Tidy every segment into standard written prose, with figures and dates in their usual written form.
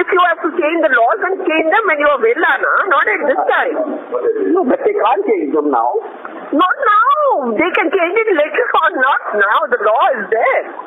if you have to change the laws and change them when you are villa, na, not at this time. No, but they can't change them now. Not now. They can change it later on, not now. The law is there.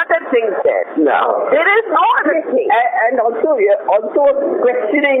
other things there. No, there is no other thing. And also questioning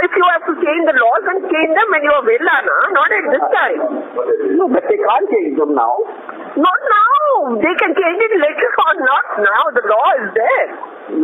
if you have to change the laws and change them when you are villa, na, not at this time. No, but they can't change them now. Not now. They can change it later on, not now. The law is there.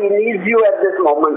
he needs you at this moment.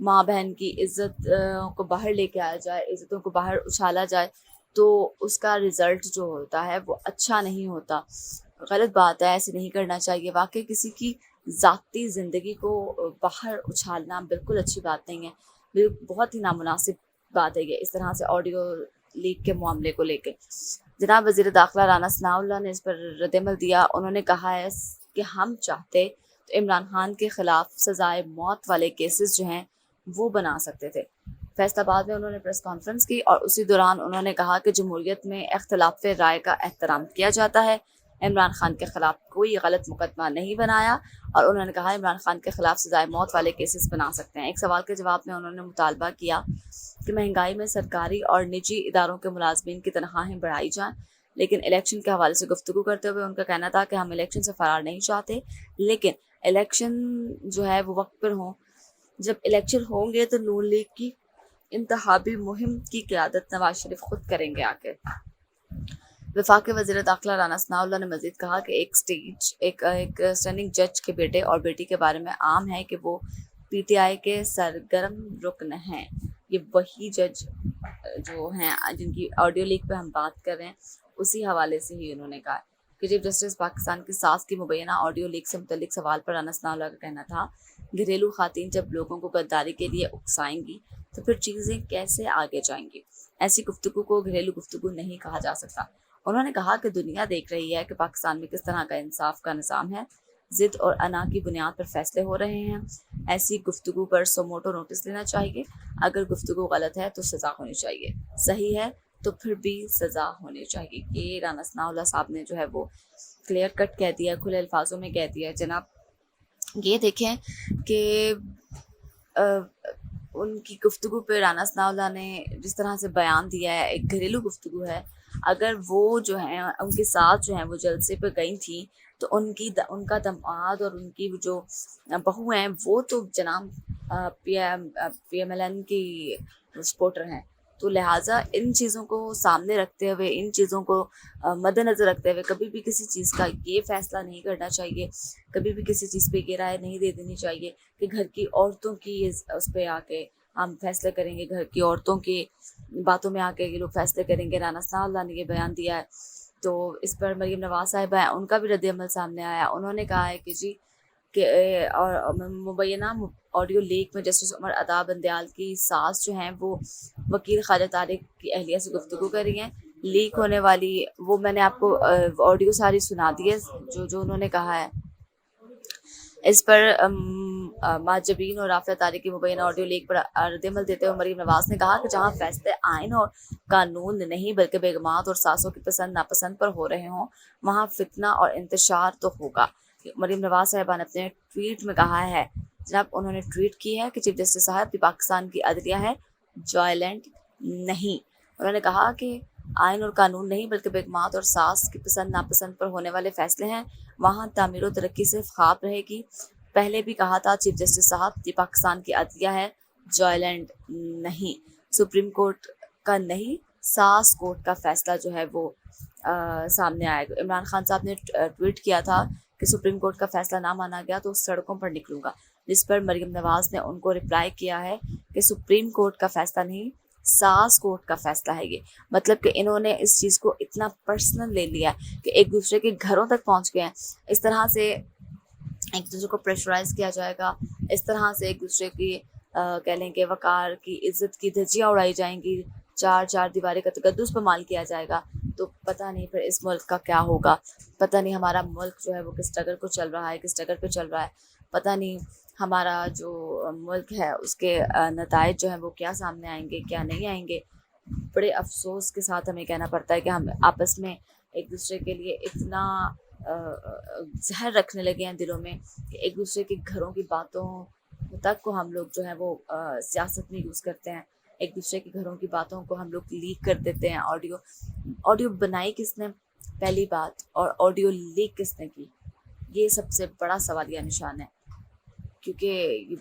ماں بہن کی عزت کو باہر لے کے آیا جائے، عزتوں کو باہر اچھالا جائے، تو اس کا رزلٹ جو ہوتا ہے وہ اچھا نہیں ہوتا، غلط بات ہے، ایسے نہیں کرنا چاہیے۔ واقعی کسی کی ذاتی زندگی کو باہر اچھالنا بالکل اچھی بات نہیں ہے، بہت ہی نامناسب بات ہے یہ، اس طرح سے آڈیو لیک کے معاملے کو لے کے۔ جناب وزیر داخلہ رانا ثناء اللہ نے اس پر رد عمل دیا، انہوں نے کہا ہے کہ ہم چاہتے تو عمران خان کے خلاف سزائے موت والے کیسز جو ہیں وہ بنا سکتے تھے۔ فیصل آباد میں انہوں نے پریس کانفرنس کی اور اسی دوران انہوں نے کہا کہ جمہوریت میں اختلاف رائے کا احترام کیا جاتا ہے، عمران خان کے خلاف کوئی غلط مقدمہ نہیں بنایا، اور انہوں نے کہا عمران خان کے خلاف سزائے موت والے کیسز بنا سکتے ہیں۔ ایک سوال کے جواب میں انہوں نے مطالبہ کیا کہ مہنگائی میں سرکاری اور نجی اداروں کے ملازمین کی تنخواہیں بڑھائی جائیں، لیکن الیکشن کے حوالے سے گفتگو کرتے ہوئے ان کا کہنا تھا کہ ہم الیکشن سے فرار نہیں چاہتے، لیکن الیکشن جو ہے وہ وقت پر ہوں، جب الیکشن ہوں گے تو نون لیگ کی انتخابی مہم کی قیادت نواز شریف خود کریں گے آگے۔ وفاقی وزیر داخلہ رانا ثناء اللہ نے مزید کہا کہ ایک اسٹینڈنگ جج کے بیٹے اور بیٹی کے بارے میں عام ہے کہ وہ پی ٹی آئی کے سرگرم رکن ہیں، یہ وہی جج جو ہیں جن کی آڈیو لیک پہ ہم بات کر رہے ہیں، اسی حوالے سے ہی انہوں نے کہا کہ چیف جسٹس پاکستان کی ساس کی مبینہ آڈیو لیک سے متعلق سوال پر رانا ثناء اللہ کا کہنا تھا گھریلو خواتین جب لوگوں کو غداری کے لیے اکسائیں گی تو پھر چیزیں کیسے آگے جائیں گی؟ ایسی گفتگو کو گھریلو گفتگو نہیں کہا جا سکتا۔ انہوں نے کہا کہ دنیا دیکھ رہی ہے کہ پاکستان میں کس طرح کا انصاف کا نظام ہے، ضد اور انا کی بنیاد پر فیصلے ہو رہے ہیں، ایسی گفتگو پر سوموٹو نوٹس لینا چاہیے، اگر گفتگو غلط ہے تو سزا ہونی چاہیے، صحیح ہے تو پھر بھی سزا ہونی چاہیے۔ یہ رانا ثناء اللہ صاحب نے جو ہے وہ کلیئر کٹ کہہ دیا، کھلے الفاظوں میں کہہ دیا۔ جناب یہ دیکھیں کہ ان کی گفتگو پہ رانا ثناء اللہ نے جس طرح سے بیان دیا ہے، ایک گھریلو گفتگو ہے، اگر وہ جو ہیں ان کے ساتھ جو ہیں وہ جلسے پہ گئی تھیں تو ان کا داماد اور ان کی جو بہو ہیں وہ تو جناب پی ایم ایل این کی سپورٹر ہیں، تو لہٰذا ان چیزوں کو سامنے رکھتے ہوئے، ان چیزوں کو مد نظر رکھتے ہوئے کبھی بھی کسی چیز کا یہ فیصلہ نہیں کرنا چاہیے، کبھی بھی کسی چیز پہ یہ رائے نہیں دے دینی چاہیے کہ گھر کی عورتوں کی اس پہ آ کے ہم فیصلے کریں گے، گھر کی عورتوں کی باتوں میں آ کے یہ لوگ فیصلے کریں گے۔ رانا ثناء اللہ نے یہ بیان دیا ہے، تو اس پر مریم نواز صاحبہ ہیں، ان کا بھی رد عمل سامنے آیا۔ انہوں نے کہا ہے کہ جی کہ اور مبینہ آڈیو لیک میں جسٹس عمر عطا بندیال کی ساس جو ہیں وہ وکیل خواجہ طارق کی اہلیہ سے گفتگو کر رہی ہیں، لیک ہونے والی وہ میں نے آپ کو آڈیو ساری سنا دی ہے جو انہوں نے کہا ہے۔ اس پر ماجبین اور رافعہ طارق کی مبینہ آڈیو لیک پر رد عمل دیتے ہوئے مریم نواز نے کہا کہ جہاں فیصلے آئین اور قانون نہیں بلکہ بیگمات اور ساسوں کی پسند ناپسند پر ہو رہے ہوں، وہاں فتنہ اور انتشار تو ہوگا۔ مریم نواز صاحبہ نے اپنے ٹویٹ میں کہا ہے، جناب انہوں نے ٹویٹ کی ہے کہ چیف جسٹس صاحب پاکستان کی عدلیہ ہے، جوائلینڈ نہیں۔ انہوں نے کہا کہ آئین اور قانون نہیں بلکہ بیگمات اور ساس کی پسند ناپسند پر ہونے والے فیصلے ہیں، وہاں تعمیر و ترقی صرف خواب رہے گی۔ پہلے بھی کہا تھا چیف جسٹس صاحب یہ پاکستان کی عدلیہ ہے، جوائلینڈ نہیں، سپریم کورٹ کا نہیں، ساس کورٹ کا فیصلہ جو ہے وہ سامنے آئے گا۔ عمران خان صاحب نے ٹویٹ کیا تھا کہ سپریم کورٹ کا فیصلہ نہ مانا گیا تو سڑکوں پر نکلوں گا، جس پر مریم نواز نے ان کو رپلائی کیا ہے کہ سپریم کورٹ کا فیصلہ نہیں، ساس کورٹ کا فیصلہ ہے۔ یہ مطلب کہ انہوں نے اس چیز کو اتنا پرسنل لے لیا کہ ایک دوسرے کے گھروں تک پہنچ گئے ہیں، اس طرح سے ایک دوسرے کو پریشرائز کیا جائے گا، اس طرح سے ایک دوسرے کی کہہ لیں کہ وقار کی، عزت کی دھجیاں اڑائی جائیں گی، چار دیواریں کا تقدس پہ مال کیا جائے گا، تو پتہ نہیں پھر اس ملک کا کیا ہوگا، پتہ نہیں ہمارا ملک جو ہے وہ کس ڈگر کو چل رہا ہے، کس ڈگر پہ چل رہا ہے، پتہ نہیں ہمارا جو ملک ہے اس کے نتائج جو ہیں وہ کیا سامنے آئیں گے، کیا نہیں آئیں گے۔ بڑے افسوس کے ساتھ ہمیں کہنا پڑتا ہے کہ ہم آپس میں ایک دوسرے کے لیے اتنا زہر رکھنے لگے ہیں دلوں میں کہ ایک دوسرے کے گھروں کی باتوں تک کو ہم لوگ جو ہے وہ سیاست میں یوز کرتے ہیں، ایک دوسرے کے گھروں کی باتوں کو ہم لوگ لیک کر دیتے ہیں۔ آڈیو بنائی کس نے پہلی بات، اور آڈیو لیک کس نے کی، یہ سب سے بڑا سوالیہ نشان ہے، کیونکہ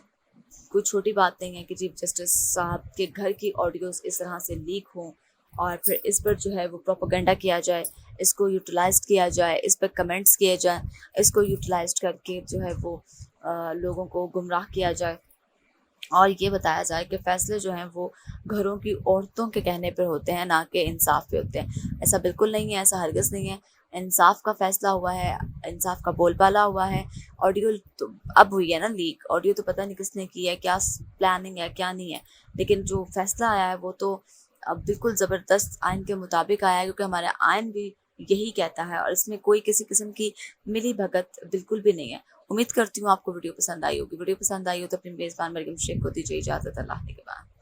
کوئی چھوٹی بات نہیں ہے کہ چیف جسٹس صاحب کے گھر کی آڈیوز اس طرح سے لیک ہوں اور پھر اس پر جو ہے وہ پروپیگنڈا کیا جائے، اس کو یوٹیلائزڈ کیا جائے، اس پر کمنٹس کیے جائیں، اس کو یوٹیلائزڈ کر کے جو ہے وہ لوگوں کو گمراہ کیا جائے۔ اور یہ بتایا جائے کہ فیصلے جو ہیں وہ گھروں کی عورتوں کے کہنے پر ہوتے ہیں، نہ کہ انصاف پہ ہوتے ہیں۔ ایسا بالکل نہیں ہے، ایسا ہرگز نہیں ہے۔ انصاف کا فیصلہ ہوا ہے، انصاف کا بول بالا ہوا ہے۔ آڈیو تو اب ہوئی ہے نا لیک، آڈیو تو پتہ نہیں کس نے کی ہے، کیا پلاننگ ہے کیا نہیں ہے، لیکن جو فیصلہ آیا ہے وہ تو اب بالکل زبردست آئین کے مطابق آیا ہے، کیونکہ ہمارا آئین بھی یہی کہتا ہے، اور اس میں کوئی کسی قسم کی ملی بھگت بالکل بھی نہیں ہے۔ امید کرتی ہوں آپ کو ویڈیو پسند آئی ہوگی۔ ویڈیو پسند آئی ہو تو اپنی میزبان مریم شیخ کو دیجیے اجازت۔ اللہ کے بعد۔